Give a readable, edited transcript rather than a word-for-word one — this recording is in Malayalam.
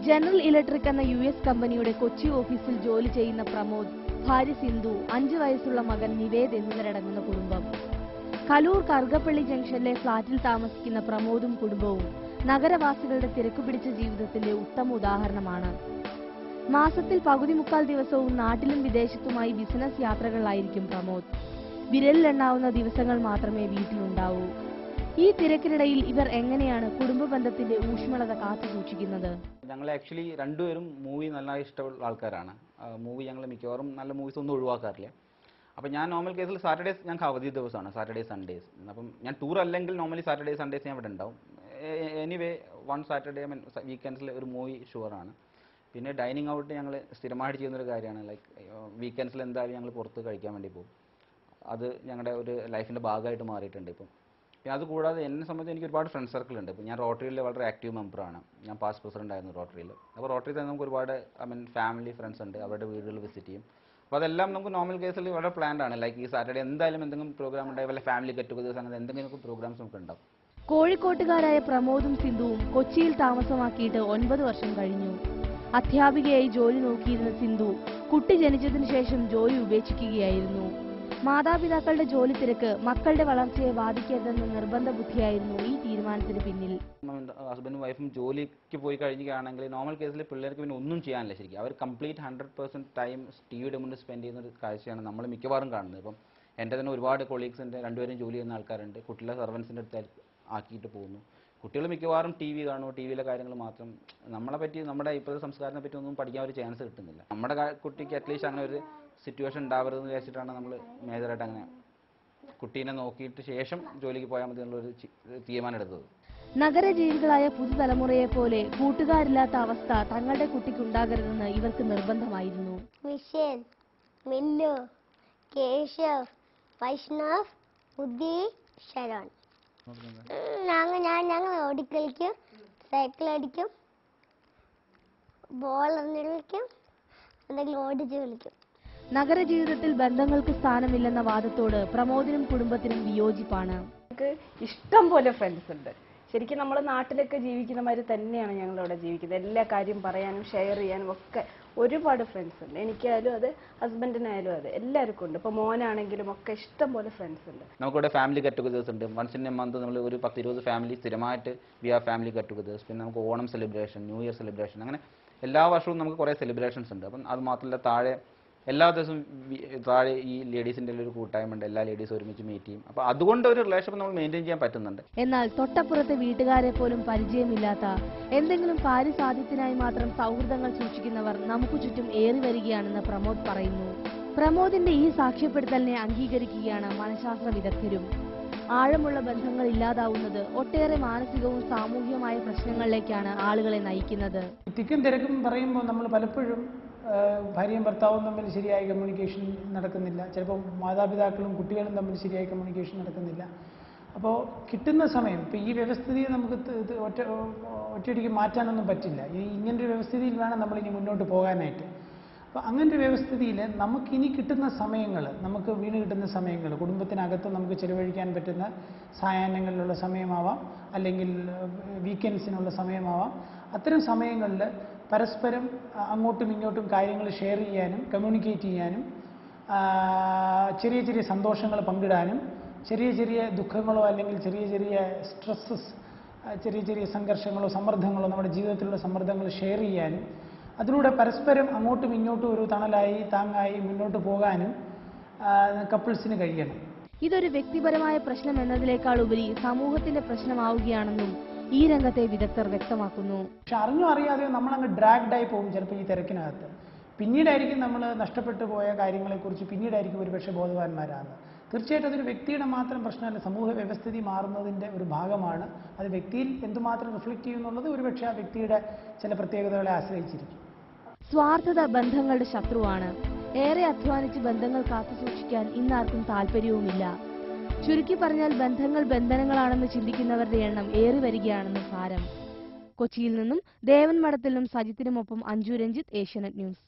ജനറൽ ഇലക്ട്രിക് എന്ന യുഎസ് കമ്പനിയുടെ കൊച്ചി ഓഫീസിൽ ജോലി ചെയ്യുന്ന പ്രമോദ്, ഭാര്യ സിന്ധു, 5 വയസ്സുള്ള മകൻ നിവേദ് എന്നിവരടങ്ങുന്ന കുടുംബം. കലൂർ കറുകപ്പള്ളി ജംഗ്ഷനിലെ ഫ്ളാറ്റിൽ താമസിക്കുന്ന പ്രമോദും കുടുംബവും നഗരവാസികളുടെ തിരക്കുപിടിച്ച ജീവിതത്തിന്റെ ഉത്തമ ഉദാഹരണമാണ്. മാസത്തിൽ പകുതി മുക്കാൽ ദിവസവും നാട്ടിലും വിദേശത്തുമായി ബിസിനസ് യാത്രകളിലായിരിക്കും പ്രമോദ്. വിരലിലെണ്ണാവുന്ന ദിവസങ്ങൾ മാത്രമേ വീട്ടിലുണ്ടാവൂ. ഈ തിരക്കിനിടയിൽ ഇവർ എങ്ങനെയാണ് കുടുംബ ബന്ധത്തിന്റെ ഊഷ്മളത കാത്തു സൂക്ഷിക്കുന്നത്? ഞങ്ങൾ ആക്ച്വലി രണ്ടുപേരും മൂവി നല്ല ഇഷ്ടമുള്ള ആൾക്കാരാണ്. മൂവി ഞങ്ങൾ മിക്കവാറും നല്ല മൂവീസ് ഒന്നും ഒഴിവാക്കാറില്ല. അപ്പം ഞാൻ നോർമൽ കേസിൽ സാറ്റർഡേസ് ഞങ്ങൾക്ക് അവധി ദിവസമാണ്, സാറ്റർഡേ സൺഡേസ്. അപ്പം ഞാൻ ടൂർ അല്ലെങ്കിൽ നോർമലി സാറ്റർഡേ സൺഡേസ് ഞാൻ ഇവിടെ ഉണ്ടാവും. എനിവേ വൺ സാറ്റർഡേ വീക്കെൻഡ്സിൽ ഒരു മൂവി ഷുവറാണ്. പിന്നെ ഡൈനിങ് ഔട്ട് ഞങ്ങൾ സ്ഥിരമായിട്ട് ചെയ്യുന്നൊരു കാര്യമാണ്. ലൈക്ക് വീക്കെൻഡ്സിൽ എന്തായാലും ഞങ്ങൾ പുറത്ത് കഴിക്കാൻ വേണ്ടി പോകും. അത് ഞങ്ങളുടെ ഒരു ലൈഫിൻ്റെ ഭാഗമായിട്ട് മാറിയിട്ടുണ്ട് ഇപ്പം. പിന്നെ അതുകൂടാതെ എന്നെ സംബന്ധിച്ച് എനിക്ക് ഒരുപാട് ഫ്രണ്ട് സർക്കിൾ ഉണ്ട്. ഇപ്പോൾ ഞാൻ റോട്ടറിയിൽ വളരെ ആക്റ്റീവ് മെമ്പറാണ്. ഞാൻ പാസ്റ്റ് പ്രസിഡന്റ് ആയിരുന്നു റോട്ടറിയിൽ. അപ്പോൾ റോട്ടറിയിൽ തന്നെ നമുക്ക് ഒരുപാട് ഫാമിലി ഫ്രണ്ട്സ് ഉണ്ട്. അവരുടെ വീടുകൾ വിസിറ്റ് ചെയ്യും. അപ്പോൾ അതെല്ലാം നമുക്ക് നോർമൽ കേസിൽ വളരെ പ്ലാൻഡ് ആണ്. ലൈക്ക് ഈ സാറ്റർഡേ എന്തായാലും എന്തെങ്കിലും പ്രോഗ്രാം ഉണ്ടായി, വല്ല ഫാമിലി ഗെറ്റ് ടുഗദേഴ്സ് അങ്ങനെ എന്തെങ്കിലും പ്രോഗ്രാംസ് നമുക്ക് ഉണ്ടാവും. കോഴിക്കോട്ടുകാരായ പ്രമോദും സിന്ധുവും കൊച്ചിയിൽ താമസമാക്കിയിട്ട് 9 വർഷം കഴിഞ്ഞു. അധ്യാപികയായി ജോലി നോക്കിയിരുന്ന സിന്ധു കുട്ടി ജനിച്ചതിനു ശേഷം ജോലി ഉപേക്ഷിക്കുകയായിരുന്നു. മാതാപിതാക്കളുടെ ജോലി തിരക്ക് മക്കളുടെ വളർച്ചയെ ബാധിക്കരുതെന്ന നിർബന്ധ ബുദ്ധിയായിരുന്നു ഈ തീരുമാനത്തിന് പിന്നിൽ. ഹസ്ബൻഡും വൈഫും ജോലിക്ക് പോയി കഴിഞ്ഞിരിക്കുകയാണെങ്കിൽ നോർമൽ കേസിൽ പിള്ളേർക്ക് പിന്നെ ഒന്നും ചെയ്യാനില്ല. ശരിക്കും അവർ കംപ്ലീറ്റ് 100% ടൈം ടിവിയുടെ മുന്നിൽ സ്പെൻഡ് ചെയ്യുന്ന ഒരു കാഴ്ചയാണ് നമ്മൾ മിക്കവാറും കാണുന്നത്. ഇപ്പം എൻ്റെ തന്നെ ഒരുപാട് കൊളീഗ്സിൻ്റെ രണ്ടുപേരും ജോലി ചെയ്യുന്ന ആൾക്കാരുണ്ട്. കുട്ടികളെ സർവൻസിൻ്റെ അടുത്ത് ആക്കിയിട്ട് പോകുന്നു. കുട്ടികൾ മിക്കവാറും ടി വി കാണും, ടി വിയിലെ കാര്യങ്ങൾ മാത്രം. നമ്മളെ പറ്റി, നമ്മുടെ ഇപ്പോഴത്തെ സംസ്കാരത്തെ പറ്റി ഒന്നും പഠിക്കാൻ ഒരു ചാൻസ് കിട്ടുന്നില്ല. നമ്മുടെ കുട്ടിക്ക് അറ്റ്ലീസ്റ്റ് അങ്ങനെ ഒരു സിറ്റുവേഷൻ ഉണ്ടാവരുതെന്ന് വിചാരിച്ചിട്ടാണ് നമ്മൾ മേജറായിട്ട് അങ്ങനെ കുട്ടീനെ നോക്കിയിട്ട് ശേഷം ജോലിക്ക് പോയാൽ മതി എന്നുള്ളൊരു തീരുമാനം എടുത്തത്. നഗരജീവികളായ പുതുതലമുറയെ പോലെ കൂട്ടുകാരില്ലാത്ത അവസ്ഥ തങ്ങളുടെ കുട്ടിക്കുണ്ടാകരുതെന്ന് ഇവർക്ക് നിർബന്ധമായിരുന്നു. വിശേൻ, മില്ലു, കേശവ്, വൈഷ്ണവ്, ഉദി, ശരൺ. ഞങ്ങൾ ഓടിക്കളിക്കും, സൈക്കിൾ അടിക്കും, ബോൾ എറിഞ്ഞിടിക്കും, എന്തെങ്കിലും ഓടിച്ച് കളിക്കും. നഗരജീവിതത്തിൽ ബന്ധങ്ങൾക്ക് സ്ഥാനമില്ലെന്ന വാദത്തോട് പ്രമോദിനും കുടുംബത്തിനും വിയോജിപ്പാണ്. ഇഷ്ടം പോലെ ഫ്രണ്ട്സ് ഉണ്ട്. ശരിക്കും നമ്മൾ നാട്ടിലൊക്കെ ജീവിക്കുന്ന മാതിരി തന്നെയാണ് ഞങ്ങളിവിടെ ജീവിക്കുന്നത്. എല്ലാ കാര്യം പറയാനും ഷെയർ ചെയ്യാനും ഒക്കെ ഒരുപാട് ഫ്രണ്ട്സ് ഉണ്ട്. എനിക്കായാലും അത്, ഹസ്ബൻഡിനായാലും അത്, എല്ലാവർക്കും ഉണ്ട്. ഇപ്പോൾ മോനാണെങ്കിലും ഒക്കെ ഇഷ്ടം പോലെ ഫ്രണ്ട്സ് ഉണ്ട്. നമുക്കിവിടെ ഫാമിലി ഗെറ്റ് ടുഗദേഴ്സ് ഉണ്ട്. വൺസ് ഇൻ എ മന്ത് നമ്മൾ ഒരു 10-20 ഫാമിലി സ്ഥിരമായിട്ട് we are family get togethers. പിന്നെ നമുക്ക് Onam celebration, new year celebration, അങ്ങനെ എല്ലാ വർഷവും നമുക്ക് കുറേ സെലിബ്രേഷൻസ് ഉണ്ട്. അപ്പം അത് മാത്രമല്ല താഴെ എല്ലാ ദിവസവും താഴെ ഈ ലേഡീസിൻ്റെ ഒരു കൂട്ടായ്മ ഉണ്ട്. എല്ലാ ലേഡീസും ഒരുമിച്ച് മീറ്റ് ചെയ്യും. അപ്പോൾ അതുകൊണ്ട് ഒരു റിലേഷൻ നമ്മൾ മെയിൻറ്റെയിൻ ചെയ്യാൻ പറ്റുന്നുണ്ട്. എന്നാൽ തൊട്ടപ്പുറത്തെ വീട്ടുകാരെ പോലും പരിചയമില്ലാത്ത, എന്തെങ്കിലും കാര്യസാധ്യത്തിനായി മാത്രം സൗഹൃദങ്ങൾ സൂക്ഷിക്കുന്നവർ നമുക്ക് ചുറ്റും ഏറി വരികയാണെന്ന് പ്രമോദ് പറയുന്നു. പ്രമോദിന്റെ ഈ സാക്ഷ്യപ്പെടുത്തലിനെ അംഗീകരിക്കുകയാണ് മനഃശാസ്ത്ര വിദഗ്ധരും. ആഴമുള്ള ബന്ധങ്ങൾ ഇല്ലാതാവുന്നത് ഒട്ടേറെ മാനസികവും സാമൂഹികമായ പ്രശ്നങ്ങളിലേക്കാണ് ആളുകളെ നയിക്കുന്നത്. തിക്കും തിരക്കും പറയുമ്പോൾ നമ്മൾ പലപ്പോഴും ഭാര്യയും ഭർത്താവും തമ്മിൽ ശരിയായ കമ്മ്യൂണിക്കേഷൻ നടക്കുന്നില്ല. ചിലപ്പോൾ മാതാപിതാക്കളും കുട്ടികളും തമ്മിൽ ശരിയായ കമ്മ്യൂണിക്കേഷൻ നടക്കുന്നില്ല. അപ്പോൾ കിട്ടുന്ന സമയം, ഇപ്പോൾ ഈ വ്യവസ്ഥിതിയെ നമുക്ക് ഒറ്റയടിക്ക് മാറ്റാനൊന്നും പറ്റില്ല. ഇങ്ങനൊരു വ്യവസ്ഥിതിയിൽ വേണം നമ്മളിനി മുന്നോട്ട് പോകാനായിട്ട്. അപ്പോൾ അങ്ങനൊരു വ്യവസ്ഥിതിയിൽ നമുക്കിനി കിട്ടുന്ന സമയങ്ങൾ, നമുക്ക് വീണ് കിട്ടുന്ന സമയങ്ങൾ, കുടുംബത്തിനകത്ത് നമുക്ക് ചിലവഴിക്കാൻ പറ്റുന്ന സായാഹ്നങ്ങളിലുള്ള സമയമാവാം, അല്ലെങ്കിൽ വീക്കെൻഡ്സിനുള്ള സമയമാവാം. അത്തരം സമയങ്ങളിൽ പരസ്പരം അങ്ങോട്ടും ഇങ്ങോട്ടും കാര്യങ്ങൾ ഷെയർ ചെയ്യാനും കമ്മ്യൂണിക്കേറ്റ് ചെയ്യാനും ചെറിയ ചെറിയ സന്തോഷങ്ങൾ പങ്കിടാനും ചെറിയ ചെറിയ ദുഃഖങ്ങളോ അല്ലെങ്കിൽ ചെറിയ ചെറിയ സ്ട്രെസ്സസ്, ചെറിയ ചെറിയ സംഘർഷങ്ങളോ സമ്മർദ്ദങ്ങളോ, നമ്മുടെ ജീവിതത്തിലുള്ള സമ്മർദ്ദങ്ങൾ ഷെയർ ചെയ്യാനും അതിലൂടെ പരസ്പരം അങ്ങോട്ടും ഇങ്ങോട്ടും ഒരു തണലായി താങ്ങായി മുന്നോട്ട് പോകാനും കപ്പിൾസിന് കഴിയണം. ഇതൊരു വ്യക്തിപരമായ പ്രശ്നം എന്നതിനേക്കാൾ ഉപരി സമൂഹത്തിന്റെ പ്രശ്നമാവുകയാണെന്നും ഈ രംഗത്തെ വിദഗ്ധർ വ്യക്തമാക്കുന്നു. പക്ഷെ അറിഞ്ഞോ അറിയാതെയോ നമ്മളങ്ങ് ഡ്രാഗ്ഡായി പോകും ചിലപ്പോൾ ഈ തിരക്കിനകത്ത്. പിന്നീടായിരിക്കും നമ്മൾ നഷ്ടപ്പെട്ടു പോയ കാര്യങ്ങളെക്കുറിച്ച് പിന്നീടായിരിക്കും ഒരുപക്ഷെ ബോധവാന്മാരാകുന്നത്. തീർച്ചയായിട്ടും അതൊരു വ്യക്തിയുടെ മാത്രം പ്രശ്നമല്ല, സമൂഹ വ്യവസ്ഥിതി മാറുന്നതിൻ്റെ ഒരു ഭാഗമാണ്. അത് വ്യക്തിയിൽ എന്തുമാത്രം റിഫ്ലക്റ്റ് ചെയ്യുന്നുള്ളത് ഒരുപക്ഷെ ആ വ്യക്തിയുടെ ചില പ്രത്യേകതകളെ ആശ്രയിച്ചിരിക്കും. സ്വാർത്ഥത ബന്ധങ്ങളുടെ ശത്രുവാണ്. ഏറെ അധ്വാനിച്ച് ബന്ധങ്ങൾ കാത്തുസൂക്ഷിക്കാൻ ഇന്നാർക്കും താല്പര്യവുമില്ല. ചുരുക്കി പറഞ്ഞാൽ ബന്ധങ്ങൾ ബന്ധനങ്ങളാണെന്ന് ചിന്തിക്കുന്നവരുടെ എണ്ണം ഏറി വരികയാണെന്ന് സാരം. കൊച്ചിയിൽ നിന്നും ദേവൻ മഠത്തിൽ നിന്നും സജിത്തിനുമൊപ്പം അഞ്ജു രഞ്ജിത്ത്, ഏഷ്യാനെറ്റ് ന്യൂസ്.